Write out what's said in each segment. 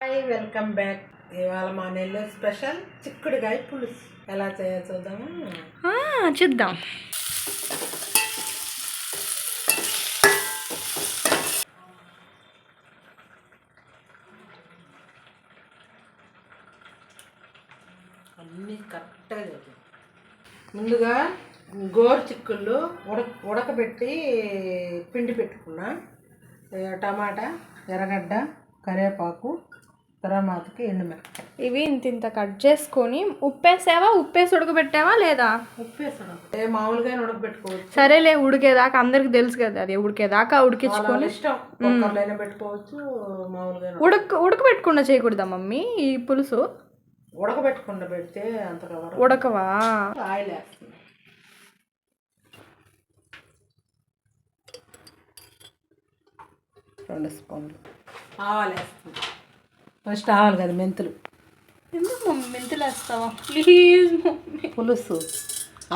Hi, welcome back. ఇవాళ మా Nellore special చిక్కుడుకాయ పులుసు ఎలా చేయాలో చూద్దామా? చూద్దాం. అన్నీ కరెక్ట్గా చేద్దాం. ముందుగా గోరు చిక్కుళ్ళు ఉడకబెట్టి పిండి పెట్టుకున్నా. టమాటా, ఎర్రగడ్డ, కరివేపాకు, తర్వాతకి ఎండుమిరపకాయ. ఇవి ఇంత కట్ చేసుకొని ఉప్పేసావా? ఉప్పేసి ఉడకబెట్టావా లేదా? ఉప్పేసాను. మామూలుగా ఉడకబెట్టుకోవచ్చు. సరేలే, ఉడికేదాకా అందరికి తెలుసు కదా, అది ఉడికేదాకా ఉడికించుకొని ఇష్టం. కుక్కర్లైనా పెట్టుకోవచ్చు, మామూలుగా ఉడకబెట్టకుండా చేయకూడదా మమ్మీ ఈ పులుసు? ఉడకబెట్టకుండా పెడితే అంతగా ఉడకవా? ఆయిల్ వేస్తుంది. 2 స్పూన్లు ఆవాలు వేస్తుంది. ఫస్ట్ ఆవాలు కదా, మెంతులు. ఎందుకు మమ్మీ మెంతులు వేస్తావా? Please mummy. పులుసు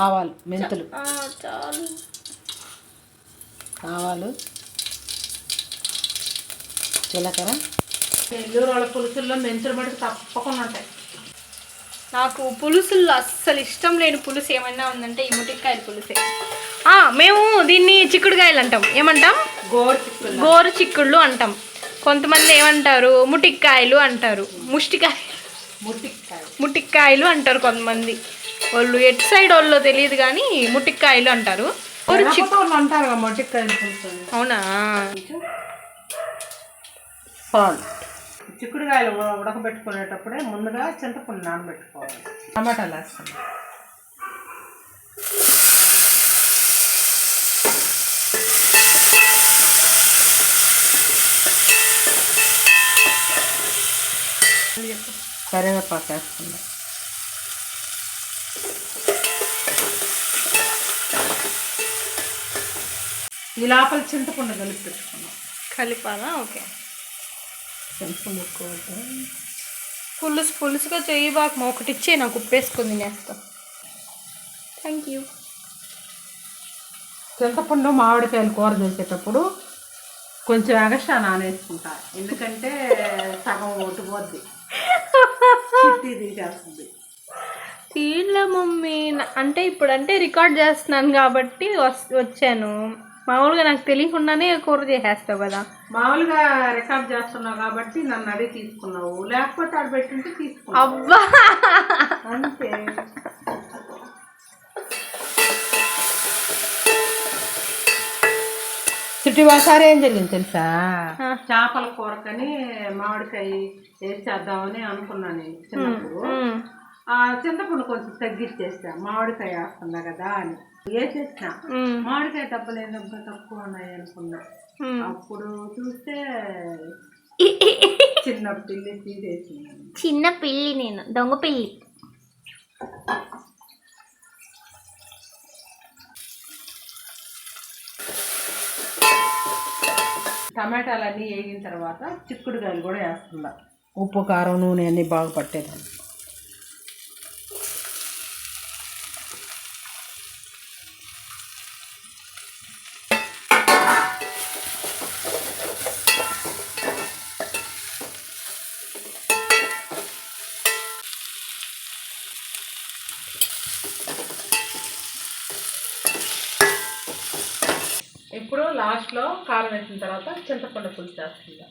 ఆవాలు, మెంతులు. చాలు. ఆవాలు, జీలకర్ర. నెల్లూరు వాళ్ళ పులుసుల్లో మెంతులు మటుకు తప్పకుండా ఉంటాయి. నాకు పులుసుల్లో అస్సలు ఇష్టం లేని పులుసు ఏమన్నా ఉందంటే ఈ ముటిక్కాయల పులుసే. మేము దీన్ని చిక్కుడుకాయలు అంటాం. ఏమంటాం? గోరు చిక్కుళ్ళు అంటాం. కొంతమంది ఏమంటారు? ముటిక్కాయలు అంటారు. ముటిక్కాయలు అంటారు కొంతమంది. వాళ్ళు ఎటు సైడ్ వాళ్ళు తెలియదు కానీ ముటిక్కాయలు అంటారు. అంటారు ముటిక్కాయలు. అవునా? చిక్కుడుకాయలు ఉడకబెట్టుకునేటప్పుడే ముందుగా చింతపండు నానబెట్టుకోవాలి. టమాటాలు వేస్తాను. కరివేపాకు వేస్తుంది. ఈ లోపల చింతపండు కలిపి పెట్టుకున్నాం. కలిపాలా? ఓకే. చింతపండు ఎక్కువ పులుసుగా చెయ్యి బాగా ఒకటి ఇచ్చే, నాకు ఉప్పేసుకొని తినేస్తా. Thank you. చింతపండు మామిడికాయలు కూర చేసేటప్పుడు కొంచెం ఎగస్ట్రా నానేసుకుంటా, ఎందుకంటే సగం ఒట్టుపోద్ది, తీసేస్తుంది. తీళ్ళ మమ్మీ అంటే ఇప్పుడంటే రికార్డ్ చేస్తున్నాను కాబట్టి వచ్చాను. మామూలుగా నాకు తెలియకుండానే కూర చేసేస్తావు కదా. మామూలుగా రికార్డ్ చేస్తున్నావు కాబట్టి నన్ను అడిగి తీసుకున్నావు, లేకపోతే అది పెట్టుంటే తీసుకున్నావు. అబ్బా అంతే. ఒకసారి ఏం జరిగింది తెలుసా? చేపల కూరకని మామిడికాయ వేసేద్దామని అనుకున్నాను నేను చిన్నప్పుడు. ఆ చింతపండు కొంచెం తగ్గించేస్తా, మామిడికాయ వేస్తున్నా కదా అని వేసేసిన. మామిడికాయ డబ్బులు ఏదో తక్కువ ఉన్నాయి అనుకున్నా. అప్పుడు చూస్తే చిన్న పిల్లి తీసేసింది. చిన్న పిల్లి, నేను దొంగ పిల్లి. టమాటాలు అన్నీ వేగిన తర్వాత చిక్కుడుకాయలు కూడా వేస్తుందా. ఉప్పు, కారం, నూనె అన్నీ బాగా పట్టేదాన్ని. ఇప్పుడు లాస్ట్లో కారం వేసిన తర్వాత చింతపండు పులుసు వేస్తుందా.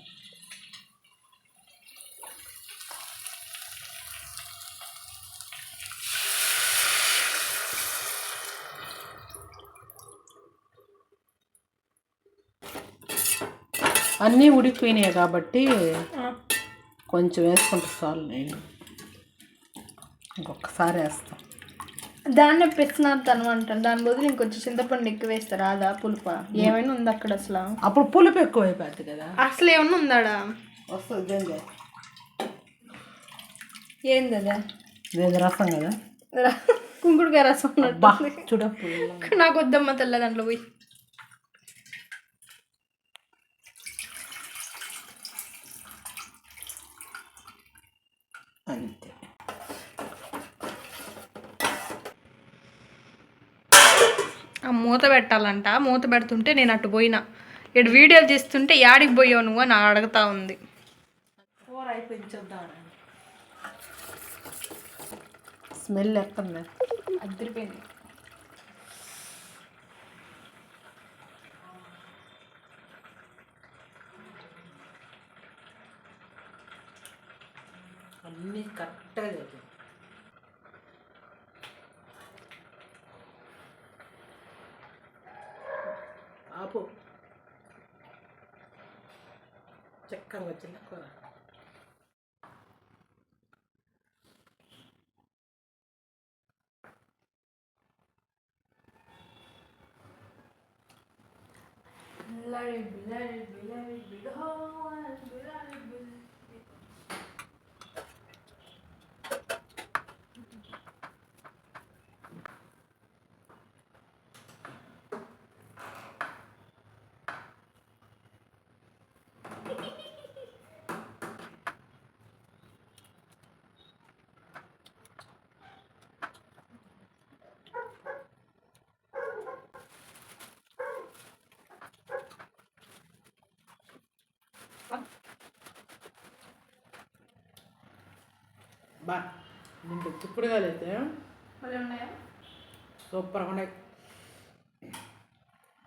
అన్నీ ఉడికిపోయినాయి కాబట్టి కొంచెం వేసుకుంటా చాలు. నేను ఇంకొకసారి వేస్తాను. దాన్ని పెచ్చినాను అంటాను. దాని బదులు ఇంకొంచెం చింతపండు ఎక్కువ వేస్తారు. అదా పులుపు ఏమైనా ఉంది అక్కడ? అసలు అప్పుడు పులుపు ఎక్కువ అయిపోద్ది కదా. అసలు ఏమన్నా ఉందాడా? వస్తుంది. ఏంది అదా? లేదు, రసం కదా. కుంకుడుకాయ రసం చూడప్పుడు నాకు వద్దమ్మ తెల్ల దాంట్లో పోయి. అంతే. మూత పెట్టాలంట. మూత పెడుతుంటే నేను అటు పోయినా. ఇటు వీడియోలు తీస్తుంటే యాడికి పోయావు నువ్వు అని అడుగుతా ఉంది. కూర అయిపోయింది చూద్దాం. స్మెల్ ఎట్టుంది? అదిరిపోయింది. అన్నీ కరెక్ట్గా లేదు. ఆపు చక్కగా వచ్చింది కూర. బా దీంట్లో చిక్కుడుగాయలు అయితే సూపర్గా ఉన్నాయి.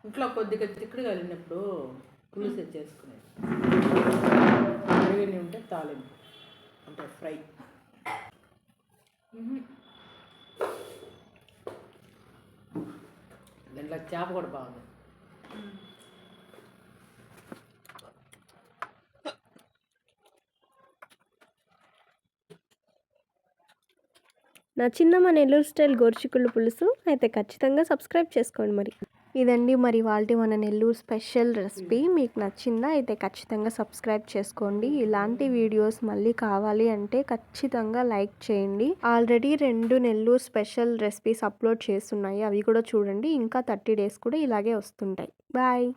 ఇంట్లో కొద్దిగా చిక్కుడుగాయలు ఉన్నప్పుడు పులుసు చేసుకునేది, అడిగి ఉంటే తాలింపు అంటే ఫ్రై. దీంట్లో చేప కూడా బాగుంది. నచ్చిందా నెల్లూరు స్టైల్ గోరుచిక్కుళ్ళు పులుసు? అయితే ఖచ్చితంగా సబ్స్క్రైబ్ చేసుకోండి. మరి ఇదండి మరి వాళ్ళ మన నెల్లూరు స్పెషల్ రెసిపీ. మీకు నచ్చిందా? అయితే ఖచ్చితంగా సబ్స్క్రైబ్ చేసుకోండి. ఇలాంటి వీడియోస్ మళ్ళీ కావాలి అంటే ఖచ్చితంగా లైక్ చేయండి. Already 2 Nellore special recipes upload చేస్తున్నాయి, అవి కూడా చూడండి. ఇంకా 30 days కూడా ఇలాగే వస్తుంటాయి. బాయ్.